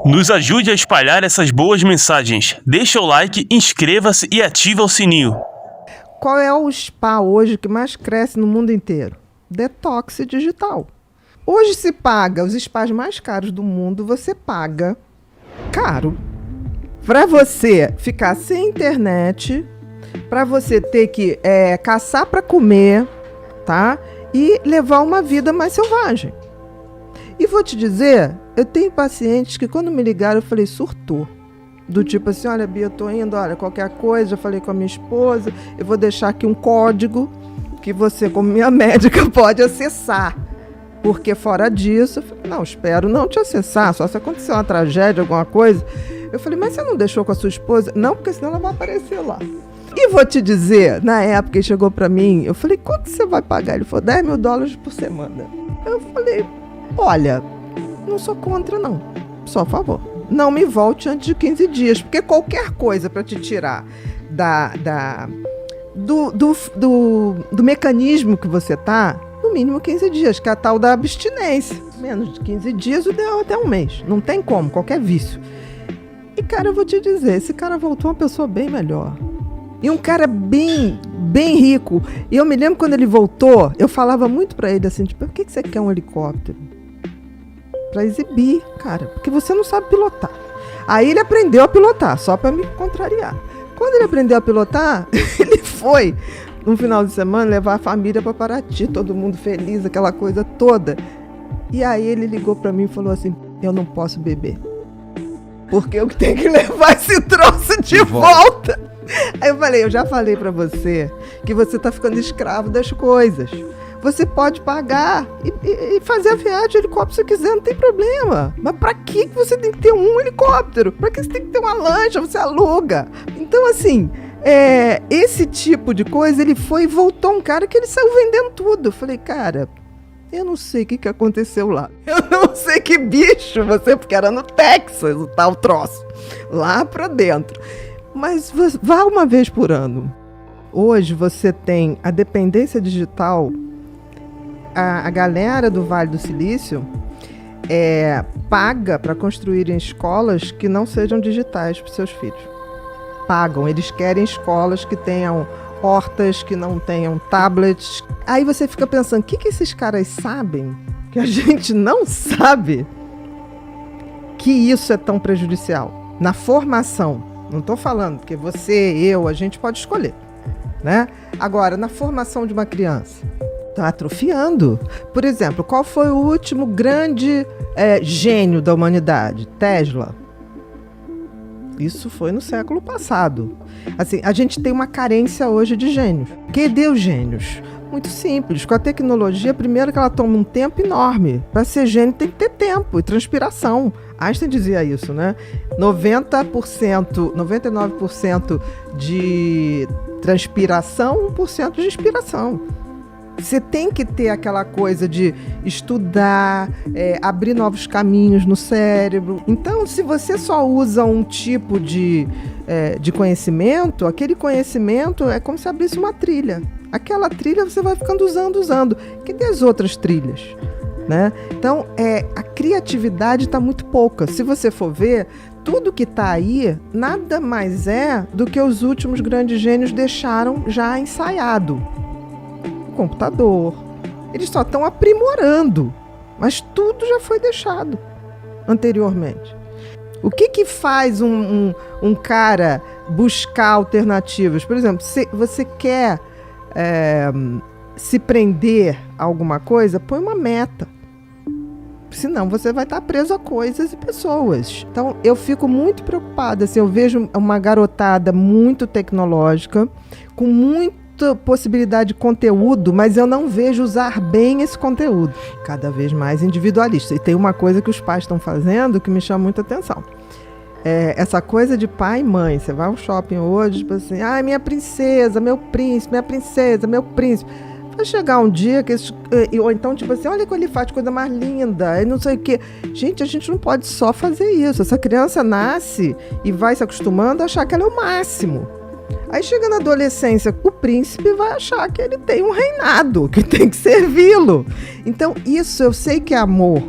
Nos ajude a espalhar essas boas mensagens. Deixa o like, inscreva-se e ativa o sininho. Qual é o spa hoje que mais cresce no mundo inteiro? Detox digital. Hoje se paga, os spas mais caros do mundo, você paga caro. Para você ficar sem internet, para você ter que caçar para comer, tá? E levar uma vida mais selvagem. E vou te dizer, eu tenho pacientes que quando me ligaram eu falei, surtou. Do tipo assim, olha Bia, eu tô indo, olha, qualquer coisa, já falei com a minha esposa, eu vou deixar aqui um código que você, como minha médica, pode acessar. Porque fora disso, eu falei, não, espero não te acessar, só se acontecer uma tragédia, alguma coisa. Eu falei, mas você não deixou com a sua esposa? Não, porque senão ela vai aparecer lá. E vou te dizer, na época ele chegou pra mim, eu falei, quanto você vai pagar? Ele falou, $10.000 por semana. Eu falei, olha, não sou contra não, só a favor. Não me volte antes de 15 dias, porque qualquer coisa para te tirar do mecanismo que você tá, no mínimo 15 dias, que é a tal da abstinência. Menos de 15 dias, o ideal até um mês. Não tem como, qualquer vício. E, cara, eu vou te dizer, esse cara voltou uma pessoa bem melhor. E um cara bem rico. E eu me lembro quando ele voltou, eu falava muito pra ele assim, tipo, por que você quer um helicóptero? Pra exibir, cara, porque você não sabe pilotar. Aí ele aprendeu a pilotar, só pra me contrariar. Quando ele aprendeu a pilotar, ele foi, no final de semana, levar a família pra Paraty, todo mundo feliz, aquela coisa toda. E aí ele ligou pra mim e falou assim, eu não posso beber, porque eu tenho que levar esse troço de volta. Aí eu falei, eu já falei pra você que você tá ficando escravo das coisas. Você pode pagar e fazer a viagem de helicóptero se quiser, não tem problema. Mas pra que você tem que ter um helicóptero? Pra que você tem que ter uma lancha? Você aluga. Então, assim, esse tipo de coisa, ele foi e voltou um cara que ele saiu vendendo tudo. Eu falei, cara, eu não sei o que aconteceu lá. Eu não sei que bicho você, porque era no Texas o tal troço. Lá pra dentro. Mas vá uma vez por ano. Hoje você tem a dependência digital. A galera do Vale do Silício paga para construírem escolas que não sejam digitais para seus filhos. Pagam, eles querem escolas que tenham hortas, que não tenham tablets. Aí você fica pensando, o que esses caras sabem que a gente não sabe que isso é tão prejudicial? Na formação, não estou falando, porque você, eu, a gente pode escolher, né? Agora, na formação de uma criança, está atrofiando. Por exemplo, qual foi o último grande gênio da humanidade? Tesla. Isso foi no século passado. Assim, a gente tem uma carência hoje de gênios. Cadê os gênios? Muito simples. Com a tecnologia, primeiro que ela toma um tempo enorme. Para ser gênio tem que ter tempo e transpiração. Einstein dizia isso, né? 99% de transpiração, 1% de inspiração. Você tem que ter aquela coisa de estudar, abrir novos caminhos no cérebro. Então, se você só usa um tipo de conhecimento, aquele conhecimento é como se abrisse uma trilha. Aquela trilha você vai ficando usando. Que tem as outras trilhas, né? Então, a criatividade está muito pouca. Se você for ver, tudo que está aí nada mais é do que os últimos grandes gênios deixaram já ensaiado. Computador, eles só estão aprimorando, mas tudo já foi deixado anteriormente. O que faz um cara buscar alternativas? Por exemplo, se você quer se prender a alguma coisa, põe uma meta. Senão você vai estar preso a coisas e pessoas. Então eu fico muito preocupada. Assim, eu vejo uma garotada muito tecnológica, com muita possibilidade de conteúdo, mas eu não vejo usar bem esse conteúdo. Cada vez mais individualista. E tem uma coisa que os pais estão fazendo que me chama muita atenção. Essa coisa de pai e mãe. Você vai ao shopping hoje, tipo assim, minha princesa, meu príncipe, minha princesa, meu príncipe. Vai chegar um dia que ou então, tipo assim, olha que ele faz coisa mais linda, e não sei o quê. Gente, a gente não pode só fazer isso. Essa criança nasce e vai se acostumando a achar que ela é o máximo. Aí chega na adolescência, o príncipe vai achar que ele tem um reinado, que tem que servi-lo. Então, isso eu sei que é amor,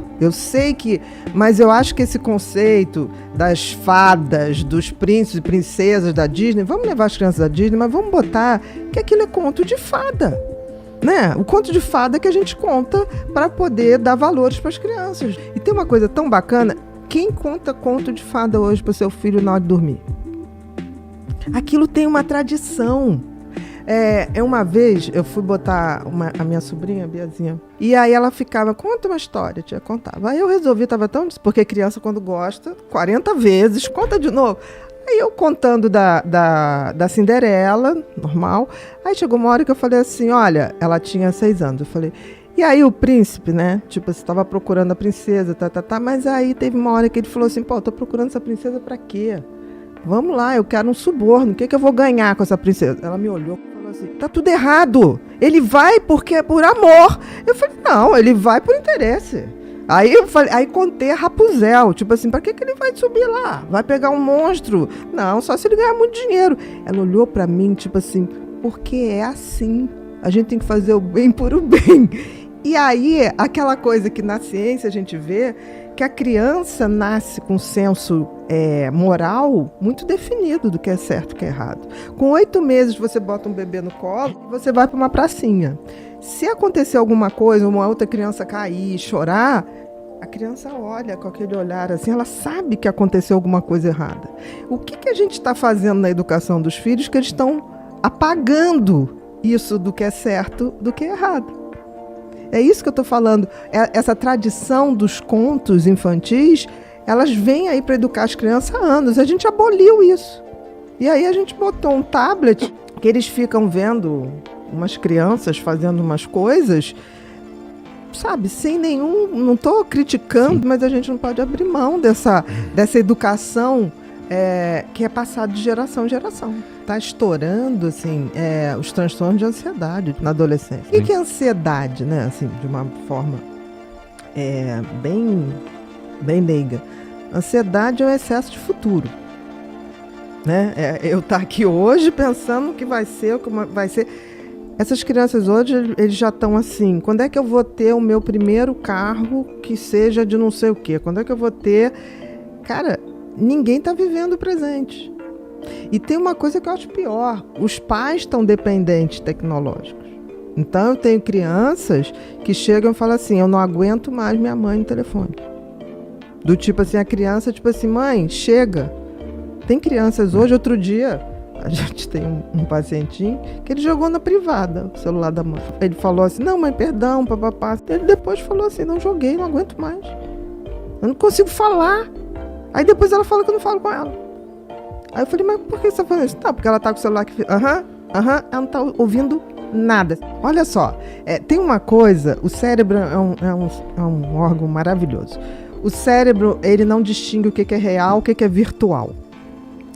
mas eu acho que esse conceito das fadas, dos príncipes e princesas da Disney, vamos levar as crianças da Disney, mas vamos botar que aquilo é conto de fada, né? O conto de fada que a gente conta para poder dar valores para as crianças. E tem uma coisa tão bacana, quem conta conto de fada hoje para o seu filho na hora de dormir? Aquilo tem uma tradição. Uma vez eu fui botar a minha sobrinha, a Biazinha, e aí ela ficava, conta uma história, tia, contava. Aí eu resolvi, porque criança quando gosta, 40 vezes, conta de novo. Aí eu contando da Cinderela, normal, aí chegou uma hora que eu falei assim, olha, ela tinha 6 anos, eu falei, e aí o príncipe, né, tipo, você estava procurando a princesa, mas aí teve uma hora que ele falou assim, pô, eu tô procurando essa princesa pra quê? Vamos lá, eu quero um suborno, o que eu vou ganhar com essa princesa? Ela me olhou e falou assim, tá tudo errado, ele vai porque é por amor. Eu falei, não, ele vai por interesse. Aí contei a Rapunzel, tipo assim, pra que ele vai subir lá? Vai pegar um monstro? Não, só se ele ganhar muito dinheiro. Ela olhou pra mim, tipo assim, porque é assim, a gente tem que fazer o bem por o bem. E aí, aquela coisa que na ciência a gente vê, que a criança nasce com senso moral muito definido do que é certo e o que é errado. Com 8 meses você bota um bebê no colo e você vai para uma pracinha. Se acontecer alguma coisa, uma outra criança cair, chorar, a criança olha com aquele olhar assim, ela sabe que aconteceu alguma coisa errada. O que a gente está fazendo na educação dos filhos que eles estão apagando isso do que é certo, do que é errado? É isso que eu estou falando. Essa tradição dos contos infantis, elas vêm aí para educar as crianças há anos. A gente aboliu isso. E aí a gente botou um tablet que eles ficam vendo umas crianças fazendo umas coisas, sabe, sem nenhum... Não estou criticando, mas a gente não pode abrir mão dessa educação que é passada de geração em geração. Está estourando, assim, os transtornos de ansiedade na adolescência. O que é ansiedade, né? Assim, de uma forma bem leiga. Ansiedade é um excesso de futuro. Né? Eu estar aqui hoje pensando o que vai ser, como vai ser. Essas crianças hoje, eles já estão assim, quando é que eu vou ter o meu primeiro carro que seja de não sei o quê? Quando é que eu vou ter... Cara, ninguém está vivendo o presente. E tem uma coisa que eu acho pior, os pais estão dependentes tecnológicos. Então eu tenho crianças que chegam e falam assim, eu não aguento mais minha mãe no telefone. Do tipo assim, a criança tipo assim, mãe, chega. Tem crianças hoje, outro dia, a gente tem um pacientinho que ele jogou na privada o celular da mãe. Ele falou assim, não mãe, perdão, papapá. Ele depois falou assim, não joguei, não aguento mais. Eu não consigo falar. Aí depois ela fala que eu não falo com ela. Aí eu falei, mas por que você tá falando isso? Não, porque ela tá com o celular que... ela não tá ouvindo nada. Olha só, tem uma coisa, o cérebro é um órgão maravilhoso. O cérebro, ele não distingue o que é real, o que é virtual.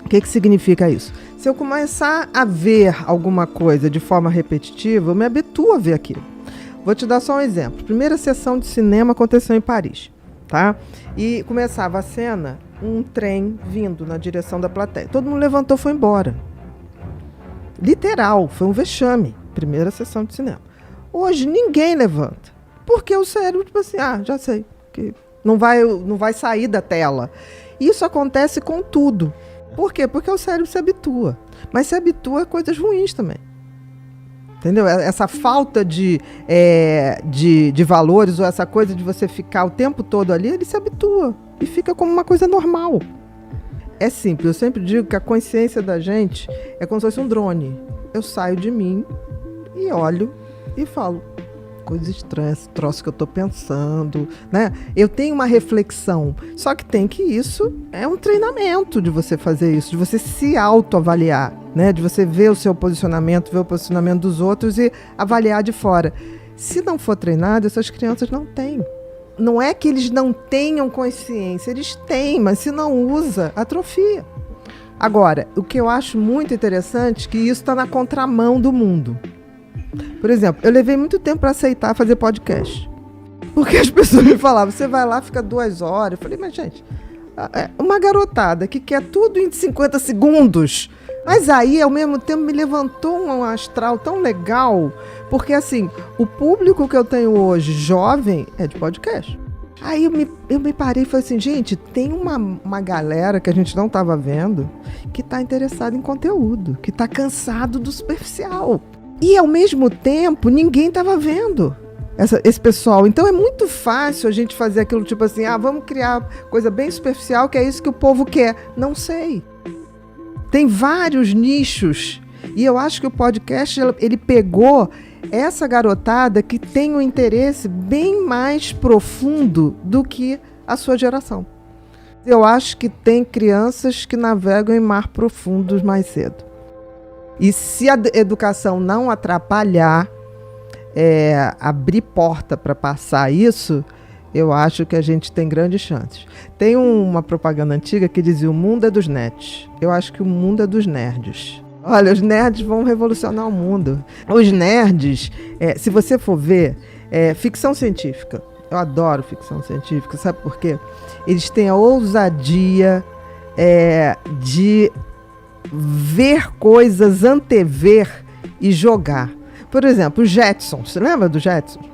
O que significa isso? Se eu começar a ver alguma coisa de forma repetitiva, eu me habituo a ver aquilo. Vou te dar só um exemplo. Primeira sessão de cinema aconteceu em Paris, tá? E começava a cena... um trem vindo na direção da plateia. Todo mundo levantou e foi embora. Literal, foi um vexame. Primeira sessão de cinema. Hoje ninguém levanta. Porque o cérebro, tipo assim, já sei. Que não vai sair da tela. Isso acontece com tudo. Por quê? Porque o cérebro se habitua. Mas se habitua a coisas ruins também. Entendeu? Essa falta de valores, ou essa coisa de você ficar o tempo todo ali, ele se habitua. E fica como uma coisa normal. É simples, eu sempre digo que a consciência da gente é como se fosse um drone. Eu saio de mim e olho e falo, coisa estranha, esse troço que eu tô pensando, né? Eu tenho uma reflexão, só que isso é um treinamento de você fazer isso, de você se autoavaliar, né? De você ver o seu posicionamento, ver o posicionamento dos outros e avaliar de fora. Se não for treinado, essas crianças não têm. Não é que eles não tenham consciência, eles têm, mas se não usa, atrofia. Agora, o que eu acho muito interessante é que isso está na contramão do mundo. Por exemplo, eu levei muito tempo para aceitar fazer podcast. Porque as pessoas me falavam, você vai lá, fica 2 horas. Eu falei, mas gente, uma garotada que quer tudo em 50 segundos, Mas aí, ao mesmo tempo, me levantou um astral tão legal, porque assim, o público que eu tenho hoje, jovem, é de podcast. Aí eu me parei e falei assim, gente, tem uma galera que a gente não estava vendo que está interessada em conteúdo, que está cansado do superficial. E ao mesmo tempo, ninguém estava vendo esse pessoal. Então é muito fácil a gente fazer aquilo tipo assim, vamos criar coisa bem superficial, que é isso que o povo quer. Não sei. Tem vários nichos. E eu acho que o podcast, ele pegou essa garotada que tem um interesse bem mais profundo do que a sua geração. Eu acho que tem crianças que navegam em mar profundos mais cedo. E se a educação não atrapalhar, abrir porta para passar isso, eu acho que a gente tem grandes chances. Tem uma propaganda antiga que dizia: o mundo é dos nerds. Eu acho que o mundo é dos nerds. Olha, os nerds vão revolucionar o mundo. Os nerds, se você for ver, ficção científica. Eu adoro ficção científica, sabe por quê? Eles têm a ousadia de ver coisas, antever e jogar. Por exemplo, os Jetsons. Você lembra dos Jetsons?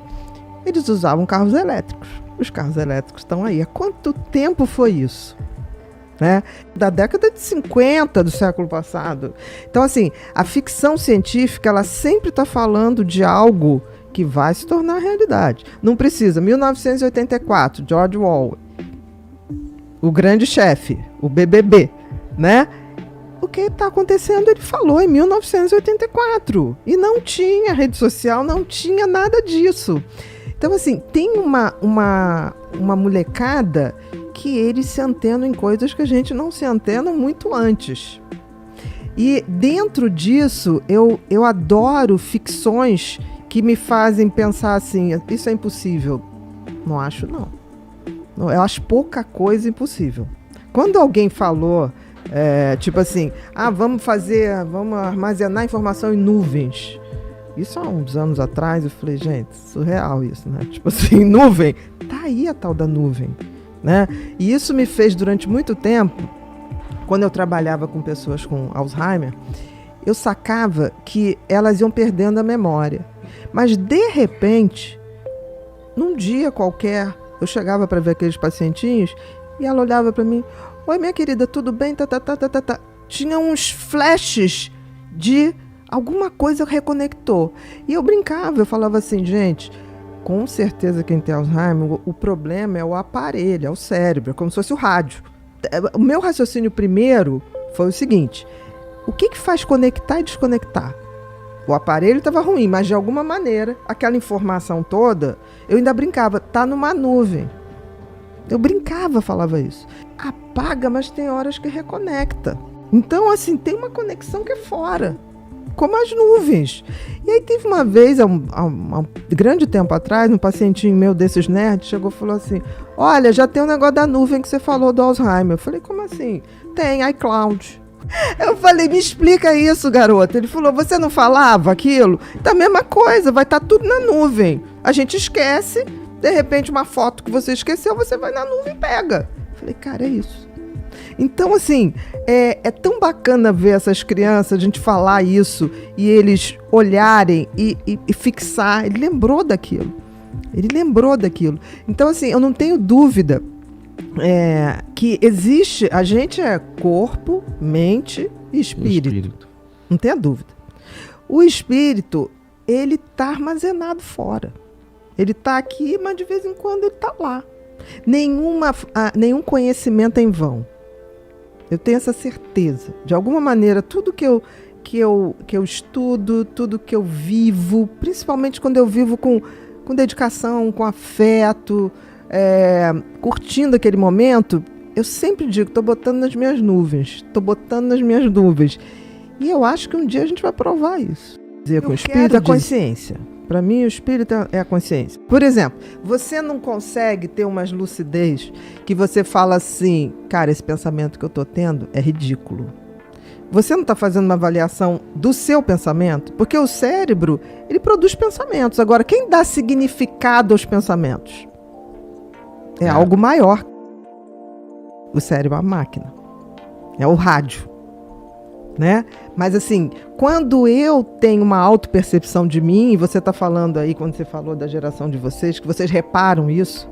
Eles usavam carros elétricos. Os carros elétricos estão aí. Há quanto tempo foi isso? Né? Da década de 50 do século passado. Então, assim, a ficção científica, ela sempre está falando de algo que vai se tornar realidade. Não precisa. 1984, George Orwell, o grande chefe, o BBB, né? O que está acontecendo, ele falou em 1984. E não tinha rede social, não tinha nada disso. Então, assim, tem uma molecada que eles se antenam em coisas que a gente não se antena muito antes. E dentro disso, eu adoro ficções que me fazem pensar assim, isso é impossível. Não acho, não. Eu acho pouca coisa impossível. Quando alguém falou, tipo assim, vamos armazenar informação em nuvens. Isso há uns anos atrás, eu falei, gente, surreal isso, né? Tipo assim, nuvem, tá aí a tal da nuvem, né? E isso me fez, durante muito tempo, quando eu trabalhava com pessoas com Alzheimer, eu sacava que elas iam perdendo a memória. Mas, de repente, num dia qualquer, eu chegava para ver aqueles pacientinhos e ela olhava para mim, oi, minha querida, tudo bem? Tinha uns flashes de alguma coisa reconectou. E eu brincava, eu falava assim, gente, com certeza quem tem Alzheimer, o problema é o aparelho, é o cérebro, é como se fosse o rádio. O meu raciocínio primeiro foi o seguinte, o que faz conectar e desconectar? O aparelho estava ruim, mas de alguma maneira, aquela informação toda, eu ainda brincava, tá numa nuvem. Eu brincava, falava isso. Apaga, mas tem horas que reconecta. Então, assim, tem uma conexão que é fora, como as nuvens. E aí teve uma vez, há um grande tempo atrás, um pacientinho meu desses nerds chegou e falou assim, olha, já tem um negócio da nuvem que você falou do Alzheimer. Eu falei, como assim? Tem, iCloud. Eu falei, me explica isso, garota. Ele falou, você não falava aquilo? Tá a mesma coisa, vai estar tudo na nuvem. A gente esquece, de repente uma foto que você esqueceu, você vai na nuvem e pega. Eu falei, cara, é isso. Então, assim, é tão bacana ver essas crianças, a gente falar isso e eles olharem e fixar. Ele lembrou daquilo. Então, assim, eu não tenho dúvida que existe, a gente é corpo, mente e espírito. Não tenha dúvida. O espírito, ele está armazenado fora. Ele está aqui, mas de vez em quando ele está lá. Nenhum conhecimento é em vão. Eu tenho essa certeza. De alguma maneira, tudo que eu estudo, tudo que eu vivo, principalmente quando eu vivo com dedicação, com afeto, curtindo aquele momento, eu sempre digo, estou botando nas minhas nuvens. E eu acho que um dia a gente vai provar isso. Dizer com o espírito, a consciência. Para mim, o espírito é a consciência. Por exemplo, você não consegue ter umas lucidez que você fala assim, cara, esse pensamento que eu estou tendo é ridículo. Você não está fazendo uma avaliação do seu pensamento? Porque o cérebro, ele produz pensamentos. Agora, quem dá significado aos pensamentos? É algo maior. O cérebro é a máquina. É o rádio. né? Mas assim, quando eu tenho uma autopercepção de mim, e você está falando aí, quando você falou da geração de vocês, que vocês reparam isso,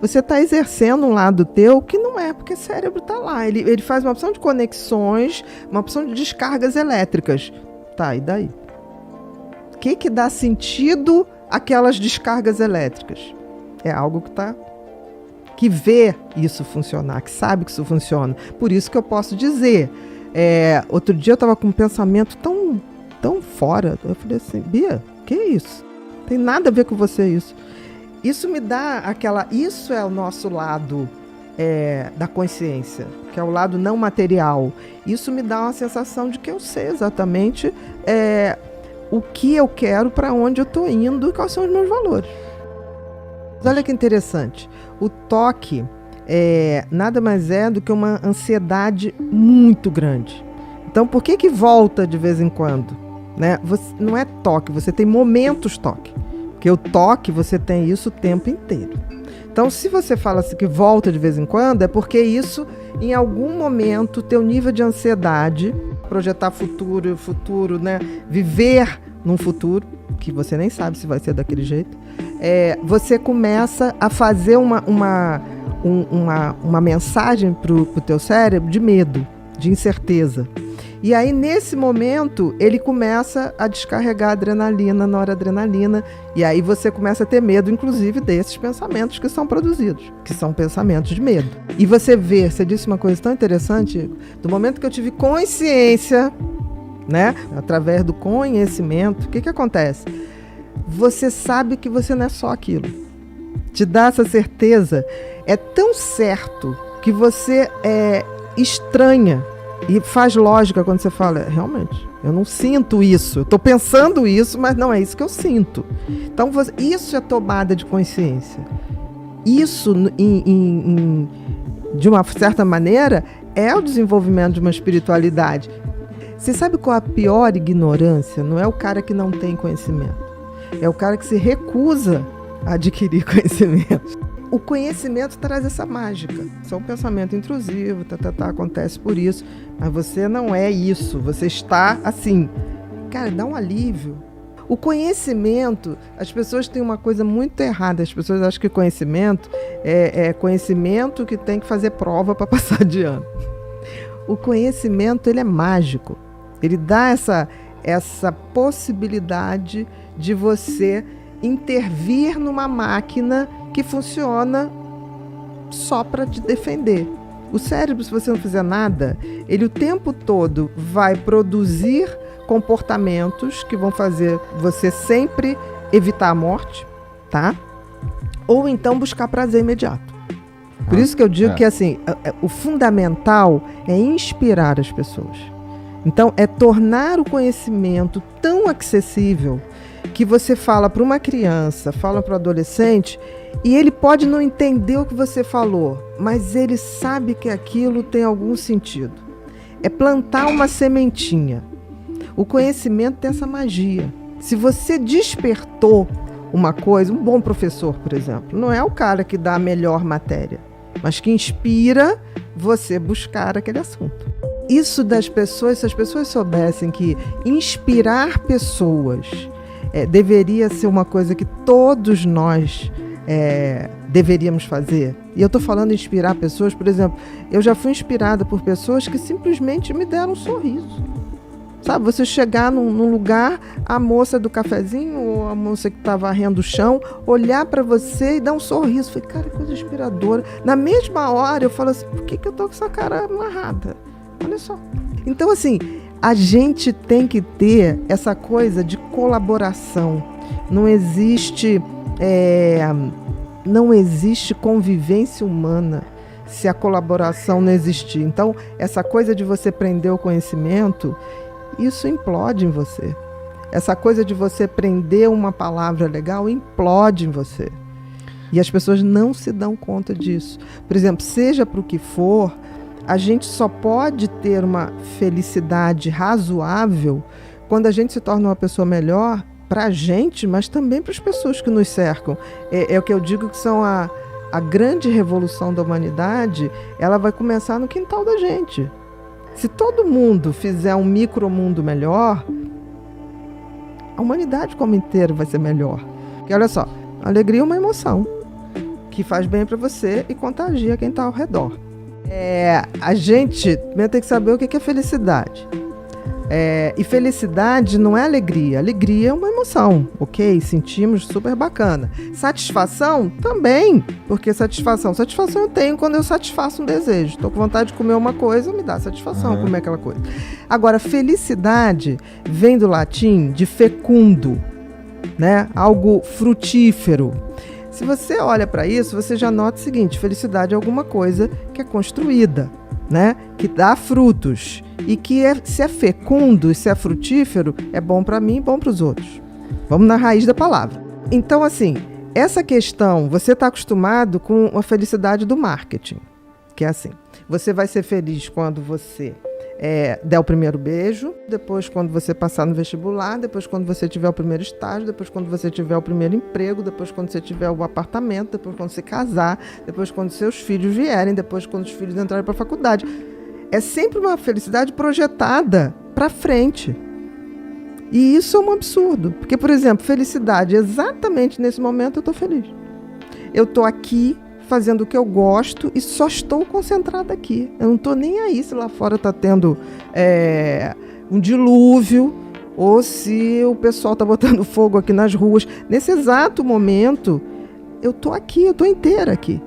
você está exercendo um lado teu que não é, porque o cérebro está lá. Ele faz uma opção de conexões, uma opção de descargas elétricas. Tá, e daí? O que dá sentido àquelas descargas elétricas? É algo que vê isso funcionar, que sabe que isso funciona. Por isso que eu posso dizer... outro dia eu estava com um pensamento tão fora. Eu falei assim, Bia, que é isso? Tem nada a ver com você isso. Isso me dá isso é o nosso lado da consciência, que é o lado não material. Isso me dá uma sensação de que eu sei exatamente o que eu quero, para onde eu estou indo e quais são os meus valores. Mas olha que interessante. O toque nada mais é do que uma ansiedade muito grande. Então, por que volta de vez em quando? Né? Não é toque, você tem momentos toque. Porque o toque, você tem isso o tempo inteiro. Então, se você fala assim que volta de vez em quando, é porque isso, em algum momento, teu nível de ansiedade, projetar futuro, né? Viver num futuro, que você nem sabe se vai ser daquele jeito, você começa a fazer uma mensagem para o teu cérebro de medo, de incerteza. E aí, nesse momento, ele começa a descarregar adrenalina, noradrenalina, e aí você começa a ter medo, inclusive, desses pensamentos que são produzidos, que são pensamentos de medo. E você disse uma coisa tão interessante, Igor, do momento que eu tive consciência, né, através do conhecimento, o que acontece? Você sabe que você não é só aquilo. Te dá essa certeza. É tão certo que você estranha e faz lógica quando você fala, realmente, eu não sinto isso. Eu estou pensando isso, mas não é isso que eu sinto. Então, isso é tomada de consciência. Isso, de uma certa maneira, é o desenvolvimento de uma espiritualidade. Você sabe qual é a pior ignorância? Não é o cara que não tem conhecimento. É o cara que se recusa a adquirir conhecimento. O conhecimento traz essa mágica. Só um pensamento intrusivo, acontece por isso. Mas você não é isso. Você está assim. Cara, dá um alívio. O conhecimento, as pessoas têm uma coisa muito errada. As pessoas acham que conhecimento é conhecimento que tem que fazer prova para passar de ano. O conhecimento, ele é mágico. Ele dá essa possibilidade de você intervir numa máquina que funciona só para te defender. O cérebro, se você não fizer nada, ele o tempo todo vai produzir comportamentos que vão fazer você sempre evitar a morte, tá? Ou então buscar prazer imediato. Por isso que eu digo que assim, o fundamental é inspirar as pessoas. Então, é tornar o conhecimento tão acessível que você fala para uma criança, fala para o adolescente, e ele pode não entender o que você falou, mas ele sabe que aquilo tem algum sentido. É plantar uma sementinha. O conhecimento tem essa magia. Se você despertou uma coisa, um bom professor, por exemplo, não é o cara que dá a melhor matéria, mas que inspira você buscar aquele assunto. Isso das pessoas, se as pessoas soubessem que inspirar pessoas deveria ser uma coisa que todos nós deveríamos fazer. E eu estou falando em inspirar pessoas, por exemplo, eu já fui inspirada por pessoas que simplesmente me deram um sorriso. Sabe, você chegar num lugar, a moça do cafezinho ou a moça que está varrendo o chão, olhar para você e dar um sorriso. Falei, cara, que coisa inspiradora. Na mesma hora eu falo assim, por que eu tô com essa cara amarrada? Olha só. Então, assim, a gente tem que ter essa coisa de colaboração. Não existe convivência humana se a colaboração não existir. Então, essa coisa de você prender o conhecimento, isso implode em você. Essa coisa de você prender uma palavra legal implode em você. E as pessoas não se dão conta disso. Por exemplo, seja para o que for, a gente só pode ter uma felicidade razoável quando a gente se torna uma pessoa melhor para a gente, mas também para as pessoas que nos cercam. É o que eu digo que são a grande revolução da humanidade, ela vai começar no quintal da gente. Se todo mundo fizer um micromundo melhor, a humanidade como inteira vai ser melhor. Porque olha só, alegria é uma emoção que faz bem para você e contagia quem está ao redor. A gente tem que saber o que é felicidade. E felicidade não é alegria. Alegria é uma emoção, ok? Sentimos, super bacana. Satisfação também, porque satisfação eu tenho quando eu satisfaço um desejo. Estou com vontade de comer uma coisa, me dá satisfação comer aquela coisa. Agora, felicidade vem do latim de fecundo, né? Algo frutífero. Se você olha para isso, você já nota o seguinte: felicidade é alguma coisa que é construída, né? Que dá frutos e que se é fecundo e se é frutífero, é bom para mim e bom para os outros. Vamos na raiz da palavra. Então, assim, essa questão, você está acostumado com a felicidade do marketing, que é assim: você vai ser feliz quando você der o primeiro beijo, depois quando você passar no vestibular, depois quando você tiver o primeiro estágio, depois quando você tiver o primeiro emprego, depois quando você tiver o apartamento, depois quando você casar, depois quando seus filhos vierem, depois quando os filhos entrarem para a faculdade. É sempre uma felicidade projetada para frente. E isso é um absurdo. Porque, por exemplo, felicidade, exatamente nesse momento eu estou feliz. Eu estou aqui fazendo o que eu gosto e só estou concentrada aqui. Eu não estou nem aí se lá fora está tendo um dilúvio ou se o pessoal está botando fogo aqui nas ruas. Nesse exato momento, eu estou aqui, eu estou inteira aqui.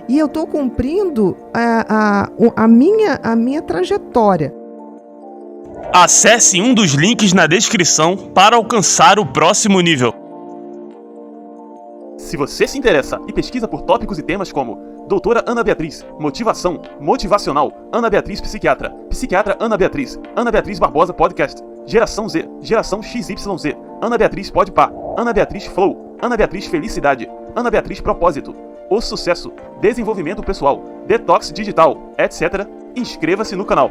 E eu estou cumprindo a minha trajetória. Acesse um dos links na descrição para alcançar o próximo nível. Se você se interessa e pesquisa por tópicos e temas como Doutora Ana Beatriz, Motivação, Motivacional, Ana Beatriz Psiquiatra, Psiquiatra Ana Beatriz Barbosa Podcast, Geração Z, Geração XYZ, Ana Beatriz Podpah, Ana Beatriz Flow, Ana Beatriz Felicidade, Ana Beatriz Propósito, O Sucesso, Desenvolvimento Pessoal, Detox Digital, etc., inscreva-se no canal.